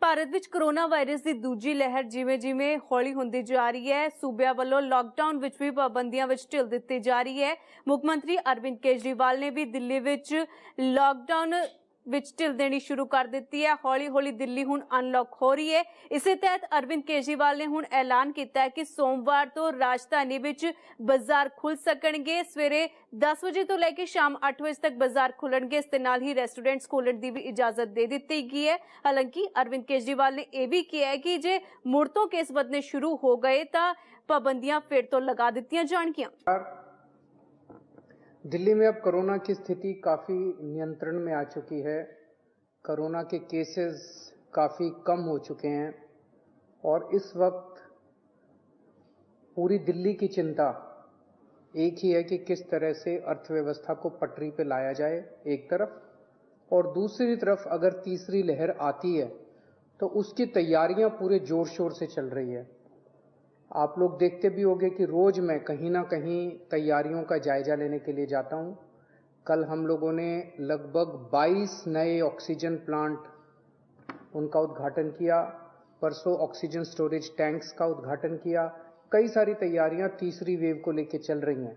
ਭਾਰਤ ਵਿੱਚ corona virus ਦੀ ਦੂਜੀ ਲਹਿਰ ਜਿਵੇਂ-ਜਿਵੇਂ ਹੌਲੀ ਹੁੰਦੀ ਜਾ ਰਹੀ ਹੈ, ਸੂਬਿਆਂ ਵੱਲੋਂ ਲਾਕਡਾਊਨ ਵਿੱਚ ਵੀ ਪਾਬੰਦੀਆਂ ਵਿੱਚ ਢਿੱਲ ਦਿੱਤੀ ਜਾ ਰਹੀ ਹੈ। ਮੁੱਖ ਮੰਤਰੀ ਅਰਵਿੰਦ ਕੇਜਰੀਵਾਲ ਨੇ ਵੀ ਦਿੱਲੀ ਵਿੱਚ ਲਾਕਡਾਊਨ ਵਿੱਚ ਢਿੱਲ ਦੇਣੀ शुरू कर दी है। हौली हौली दिल्ली हुण अनलॉक हो रही है। इसी तहत अरविंद केजरीवाल ने हुण ऐलान किया है कि सोमवार तो राजधानी विच बाजार खुल सकणगे। सवेरे 10 बजे तो लैके शाम 8 बजे तक बाजार खुलणगे। इस दे नाल ही रेस्टोरेंट्स खोलण की भी इजाजत दे दी गई है। हालांकि अरविंद केजरीवाल ने यह भी किया है कि जे मुड़ तो केस वधने शुरू हो गए तो पाबंदियां फिर तो लगा दित्तियां जाणगियां। दिल्ली में अब कोरोना की स्थिति काफ़ी नियंत्रण में आ चुकी है। कोरोना के केसेस काफ़ी कम हो चुके हैं और इस वक्त पूरी दिल्ली की चिंता एक ही है कि किस तरह से अर्थव्यवस्था को पटरी पे लाया जाए एक तरफ, और दूसरी तरफ अगर तीसरी लहर आती है तो उसकी तैयारियां पूरे जोर शोर से चल रही है। आप लोग देखते भी होंगे कि रोज मैं कहीं ना कहीं तैयारियों का जायजा लेने के लिए जाता हूं। कल हम लोगों ने लगभग 22 नए ऑक्सीजन प्लांट उनका उद्घाटन किया। परसों ऑक्सीजन स्टोरेज टैंक्स का उद्घाटन किया। कई सारी तैयारियां तीसरी वेव को लेकर चल रही हैं,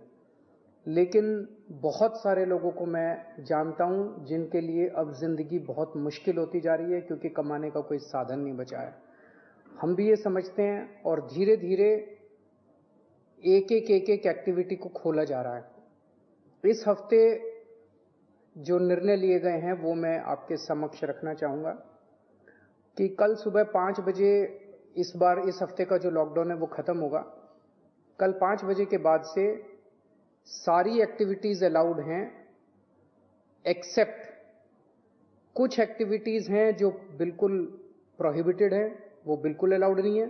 लेकिन बहुत सारे लोगों को मैं जानता हूं जिनके लिए अब जिंदगी बहुत मुश्किल होती जा रही है क्योंकि कमाने का कोई साधन नहीं बचा है। हम भी ये समझते हैं और धीरे धीरे एक एक एक्टिविटी को खोला जा रहा है। इस हफ्ते जो निर्णय लिए गए हैं वो मैं आपके समक्ष रखना चाहूंगा कि कल सुबह 5 बजे इस बार इस हफ्ते का जो लॉकडाउन है वो खत्म होगा। कल 5 बजे के बाद से सारी एक्टिविटीज अलाउड हैं, एक्सेप्ट कुछ एक्टिविटीज हैं जो बिल्कुल प्रोहिबिटेड है, वो बिल्कुल अलाउड नहीं है,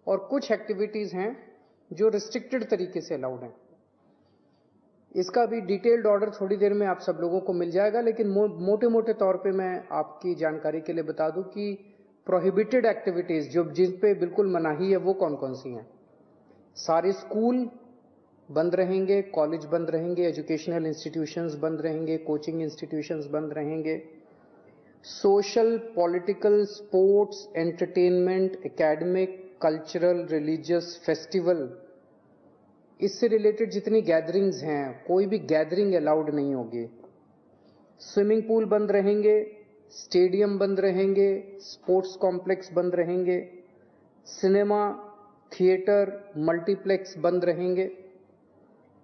और कुछ एक्टिविटीज हैं जो रिस्ट्रिक्टेड तरीके से अलाउड हैं। इसका भी डिटेल्ड ऑर्डर थोड़ी देर में आप सब लोगों को मिल जाएगा, लेकिन मोटे मोटे तौर पे मैं आपकी जानकारी के लिए बता दूं कि प्रोहिबिटेड एक्टिविटीज जो जिन पे बिल्कुल मनाही है वो कौन कौन सी हैं। सारे स्कूल बंद रहेंगे, कॉलेज बंद रहेंगे, एजुकेशनल इंस्टीट्यूशंस बंद रहेंगे, कोचिंग इंस्टीट्यूशंस बंद रहेंगे। Social, political, sports, entertainment, academic, cultural, religious, festival, इससे रिलेटेड जितनी गैदरिंग्स हैं कोई भी गैदरिंग अलाउड नहीं होगी। स्विमिंग पूल बंद रहेंगे, स्टेडियम बंद रहेंगे, स्पोर्ट्स कॉम्प्लेक्स बंद रहेंगे, सिनेमा, थिएटर, मल्टीप्लेक्स बंद रहेंगे,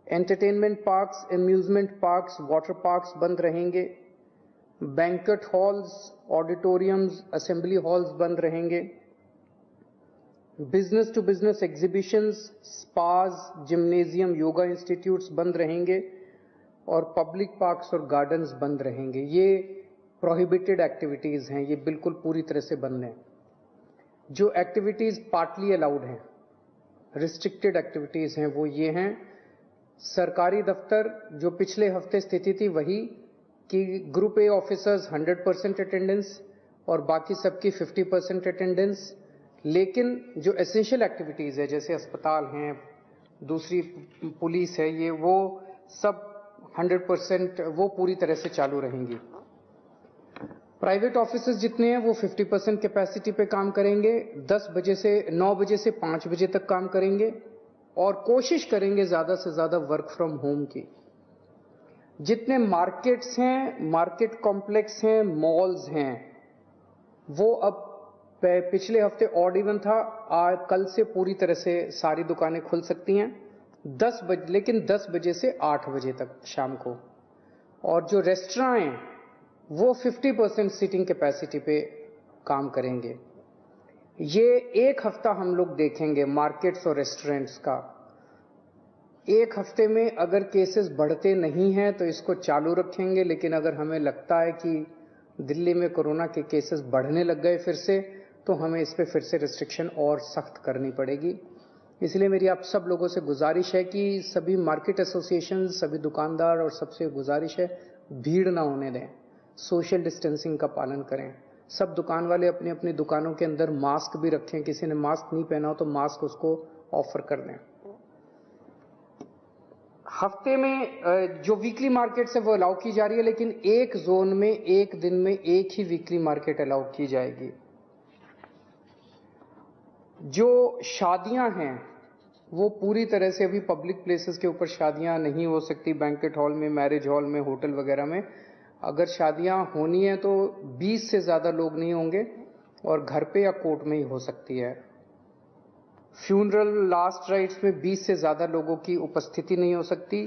entertainment parks, amusement parks, water parks बंद रहेंगे, banquet halls, auditoriums, assembly halls बंद रहेंगे, business to business exhibitions, spas, gymnasium, yoga institutes बंद रहेंगे और पब्लिक पार्क्स और गार्डन्स बंद रहेंगे। ये प्रोहिबिटेड एक्टिविटीज हैं, ये बिल्कुल पूरी तरह से बंद हैं। जो एक्टिविटीज पार्टली अलाउड हैं, रिस्ट्रिक्टेड एक्टिविटीज हैं, वो ये हैं। सरकारी दफ्तर जो पिछले हफ्ते स्थिति थी वही कि ग्रुप ए ऑफिसर्स 100% अटेंडेंस और बाकी सबकी 50% अटेंडेंस, लेकिन जो एसेंशियल एक्टिविटीज है जैसे अस्पताल हैं, दूसरी पुलिस है, ये वो सब 100% वो पूरी तरह से चालू रहेंगी। प्राइवेट ऑफिसेज जितने हैं वो 50% कैपेसिटी पे काम करेंगे, 9 बजे से 5 बजे तक काम करेंगे और कोशिश करेंगे ज्यादा से ज्यादा वर्क फ्रॉम होम की। जितने मार्केट्स हैं, मार्केट कॉम्प्लेक्स हैं, मॉल्स हैं, वो अब पिछले हफ्ते ऑड इवन था, आज कल से पूरी तरह से सारी दुकानें खुल सकती हैं 10 बजे, लेकिन 10 बजे से 8 बजे तक शाम को। और जो रेस्टोरेंट हैं वो 50% सीटिंग कैपेसिटी पे काम करेंगे। ये एक हफ्ता हम लोग देखेंगे मार्केट्स और रेस्टोरेंट्स का। एक हफ्ते में अगर केसेस बढ़ते नहीं हैं तो इसको चालू रखेंगे, लेकिन अगर हमें लगता है कि दिल्ली में कोरोना के केसेस बढ़ने लग गए फिर से, तो हमें इस पे फिर से रिस्ट्रिक्शन और सख्त करनी पड़ेगी। इसलिए मेरी आप सब लोगों से गुजारिश है कि सभी मार्केट एसोसिएशन, सभी दुकानदार और सबसे गुजारिश है भीड़ ना होने दें, सोशल डिस्टेंसिंग का पालन करें। सब दुकान वाले अपनी अपनी दुकानों के अंदर मास्क भी रखें, किसी ने मास्क नहीं पहना हो तो मास्क उसको ऑफर कर दें। हफ्ते में जो वीकली मार्केट्स है वो अलाउ की जा रही है, लेकिन एक जोन में एक दिन में एक ही वीकली मार्केट अलाउ की जाएगी। जो शादियां हैं वो पूरी तरह से अभी पब्लिक प्लेसेस के ऊपर शादियां नहीं हो सकती, बैंकेट हॉल में, मैरिज हॉल में, होटल वगैरह में। अगर शादियां होनी है तो 20 से ज्यादा लोग नहीं होंगे और घर पे या कोर्ट में ही हो सकती है। फ्यूनरल लास्ट राइट्स में 20 से ज्यादा लोगों की उपस्थिति नहीं हो सकती।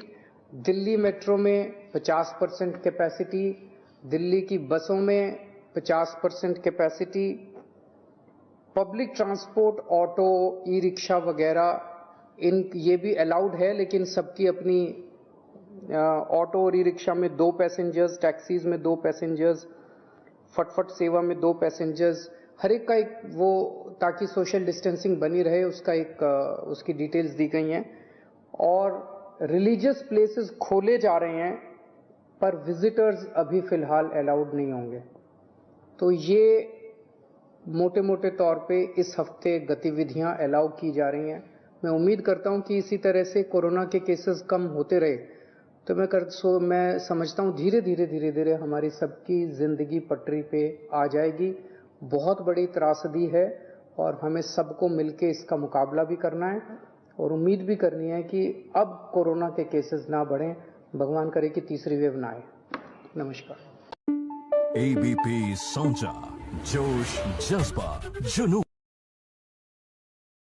दिल्ली मेट्रो में 50% कैपेसिटी, दिल्ली की बसों में 50% capacity, public transport, auto, e rickshaw वगैरह ये भी अलाउड है, लेकिन सबकी अपनी ऑटो और ई रिक्शा में 2 पैसेंजर्स, टैक्सीज में 2 पैसेंजर्स, फटफट सेवा में 2 पैसेंजर्स, हर एक का एक वो, ताकि सोशल डिस्टेंसिंग बनी रहे, उसका एक उसकी डिटेल्स दी गई हैं। और रिलीजियस प्लेसेस खोले जा रहे हैं पर विजिटर्स अभी फिलहाल अलाउड नहीं होंगे। तो ये मोटे मोटे तौर पे इस हफ्ते गतिविधियां अलाउ की जा रही हैं। मैं उम्मीद करता हूं कि इसी तरह से कोरोना के केसेस कम होते रहे तो मैं समझता हूं धीरे धीरे हमारी सबकी जिंदगी पटरी पे आ जाएगी। बहुत बड़ी त्रासदी है और हमें सबको मिलके इसका मुकाबला भी करना है और उम्मीद भी करनी है कि अब कोरोना के केसेस ना बढ़ें, भगवान करे कि तीसरी वेव ना आए। नमस्कार। ABP Sonja, जोश, जज्बा, जुनून।